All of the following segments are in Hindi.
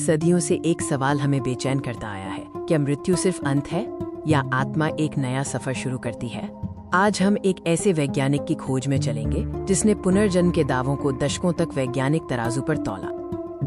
सदियों से एक सवाल हमें बेचैन करता आया है, क्या मृत्यु सिर्फ अंत है या आत्मा एक नया सफर शुरू करती है? आज हम एक ऐसे वैज्ञानिक की खोज में चलेंगे जिसने पुनर्जन्म के दावों को दशकों तक वैज्ञानिक तराजू पर तौला।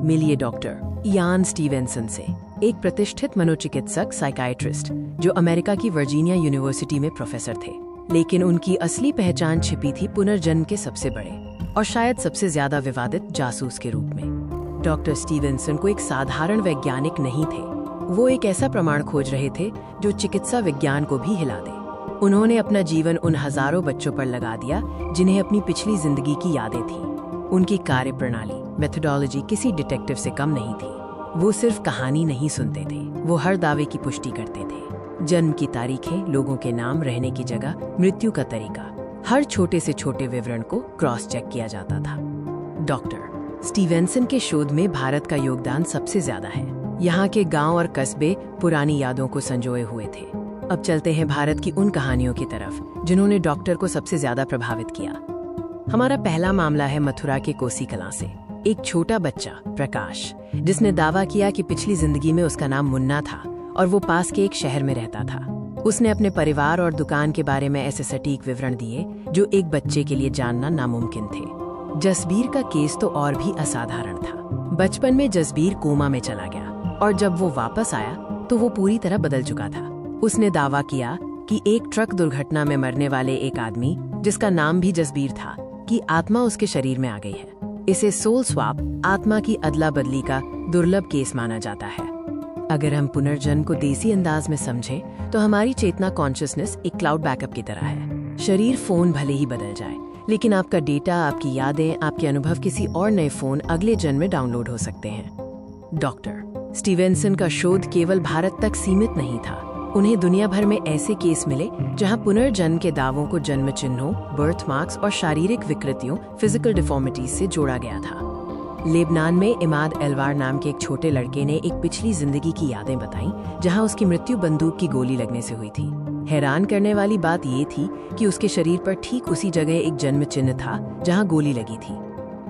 मिलिए डॉक्टर इयान स्टीवेंसन से, एक प्रतिष्ठित मनोचिकित्सक साइकाइट्रिस्ट जो अमेरिका की वर्जीनिया यूनिवर्सिटी में प्रोफेसर थे, लेकिन उनकी असली पहचान छिपी थी पुनर्जन्म के सबसे बड़े और शायद सबसे ज्यादा विवादित जासूस के रूप में। डॉक्टर स्टीवेंसन को एक साधारण वैज्ञानिक नहीं थे, वो एक ऐसा प्रमाण खोज रहे थे जो चिकित्सा विज्ञान को भी हिला दे। उन्होंने अपना जीवन उन हजारों बच्चों पर लगा दिया जिन्हें अपनी पिछली जिंदगी की यादें थीं। उनकी कार्यप्रणाली, मेथोडोलॉजी किसी डिटेक्टिव से कम नहीं थी। वो सिर्फ कहानी नहीं सुनते थे, वो हर दावे की पुष्टि करते थे। जन्म की तारीखें, लोगों के नाम, रहने की जगह, मृत्यु का तरीका, हर छोटे से छोटे विवरण को क्रॉस चेक किया जाता था। डॉक्टर स्टीवेंसन के शोध में भारत का योगदान सबसे ज्यादा है। यहाँ के गांव और कस्बे पुरानी यादों को संजोए हुए थे। अब चलते हैं भारत की उन कहानियों की तरफ जिन्होंने डॉक्टर को सबसे ज्यादा प्रभावित किया। हमारा पहला मामला है मथुरा के कोसी कलां से। एक छोटा बच्चा प्रकाश, जिसने दावा किया कि पिछली जिंदगी में उसका नाम मुन्ना था और वो पास के एक शहर में रहता था। उसने अपने परिवार और दुकान के बारे में ऐसे सटीक विवरण दिए जो एक बच्चे के लिए जानना नामुमकिन थे। जसबीर का केस तो और भी असाधारण था। बचपन में जसबीर कोमा में चला गया और जब वो वापस आया तो वो पूरी तरह बदल चुका था। उसने दावा किया कि एक ट्रक दुर्घटना में मरने वाले एक आदमी, जिसका नाम भी जसबीर था, की आत्मा उसके शरीर में आ गई है। इसे सोल स्वैप, आत्मा की अदला बदली का दुर्लभ केस माना जाता है। अगर हम पुनर्जन्म को देसी अंदाज में समझें तो हमारी चेतना कॉन्शियसनेस एक क्लाउड बैकअप की तरह है। शरीर फोन भले ही बदल जाए, लेकिन आपका डेटा, आपकी यादें, आपके अनुभव किसी और नए फोन अगले जन्म में डाउनलोड हो सकते हैं। डॉक्टर स्टीवेंसन का शोध केवल भारत तक सीमित नहीं था। उन्हें दुनिया भर में ऐसे केस मिले जहां पुनर्जन्म के दावों को जन्म चिन्हों, बर्थ मार्क्स और शारीरिक विकृतियों, फिजिकल डिफॉर्मिटीज से जोड़ा गया था। लेबनान में इमाद एलवार नाम के एक छोटे लड़के ने एक पिछली जिंदगी की यादें बताईं जहां उसकी मृत्यु बंदूक की गोली लगने से हुई थी। हैरान करने वाली बात ये थी कि उसके शरीर पर ठीक उसी जगह एक जन्म चिन्ह था जहां गोली लगी थी।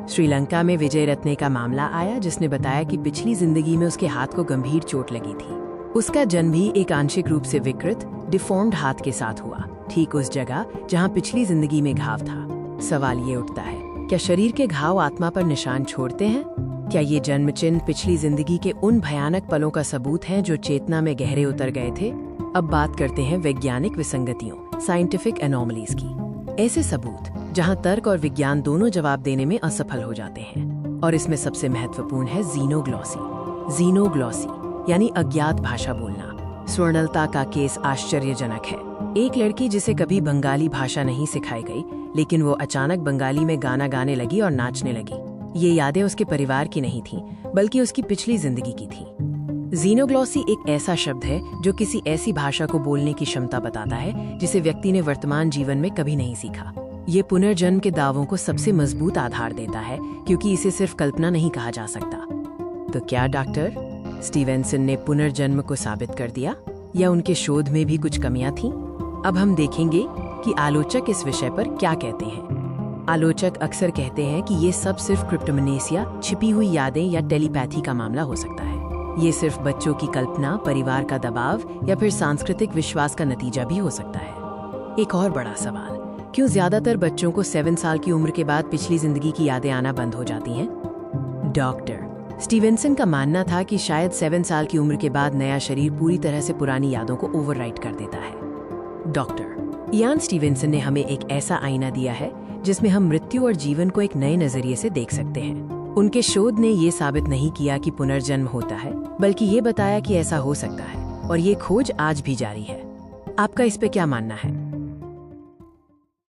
श्रीलंका में विजय रत्ने का मामला आया, जिसने बताया कि पिछली जिंदगी में उसके हाथ को गंभीर चोट लगी थी। उसका जन्म भी एक आंशिक रूप से विकृत, डिफॉर्म्ड हाथ के साथ हुआ, ठीक उस जगह जहां पिछली जिंदगी में घाव था। सवाल ये उठता है, क्या शरीर के घाव आत्मा पर निशान छोड़ते हैं? क्या ये जन्म चिन्ह पिछली जिंदगी के उन भयानक पलों का सबूत हैं जो चेतना में गहरे उतर गए थे? अब बात करते हैं वैज्ञानिक विसंगतियों, साइंटिफिक एनोमलीज की। ऐसे सबूत जहां तर्क और विज्ञान दोनों जवाब देने में असफल हो जाते हैं, और इसमें सबसे महत्वपूर्ण है जीनोग्लॉसी। जीनोग्लॉसी यानी अज्ञात भाषा बोलना। स्वर्णलता का केस आश्चर्यजनक है। एक लड़की जिसे कभी बंगाली भाषा नहीं सिखाई गई, लेकिन वो अचानक बंगाली में गाना गाने लगी और नाचने लगी। ये यादें उसके परिवार की नहीं थीं, बल्कि उसकी पिछली जिंदगी की थीं। जीनोग्लॉसी एक ऐसा शब्द है जो किसी ऐसी भाषा को बोलने की क्षमता बताता है जिसे व्यक्ति ने वर्तमान जीवन में कभी नहीं सीखा। ये पुनर्जन्म के दावों को सबसे मजबूत आधार देता है, क्योंकि इसे सिर्फ कल्पना नहीं कहा जा सकता। तो क्या डॉक्टर स्टीवेंसन ने पुनर्जन्म को साबित कर दिया, या उनके शोध में भी कुछ कमियां थीं? अब हम देखेंगे कि आलोचक इस विषय पर क्या कहते हैं। आलोचक अक्सर कहते हैं कि ये सब सिर्फ क्रिप्टोमनेसिया, छिपी हुई यादें या टेलीपैथी का मामला हो सकता है। ये सिर्फ बच्चों की कल्पना, परिवार का दबाव या फिर सांस्कृतिक विश्वास का नतीजा भी हो सकता है। एक और बड़ा सवाल, क्यों ज्यादातर बच्चों को 7 साल की उम्र के बाद पिछली जिंदगी की यादें आना बंद हो जाती हैं? डॉक्टर स्टीवेंसन का मानना था कि शायद 7 साल की उम्र के बाद नया शरीर पूरी तरह से पुरानी यादों को ओवरराइट कर देता है। डॉक्टर इयान स्टीवेंसन ने हमें एक ऐसा आईना दिया है जिसमें हम मृत्यु और जीवन को एक नए नजरिए से देख सकते हैं। उनके शोध ने ये साबित नहीं किया कि पुनर्जन्म होता है, बल्कि ये बताया कि ऐसा हो सकता है, और ये खोज आज भी जारी है। आपका इस पे क्या मानना है?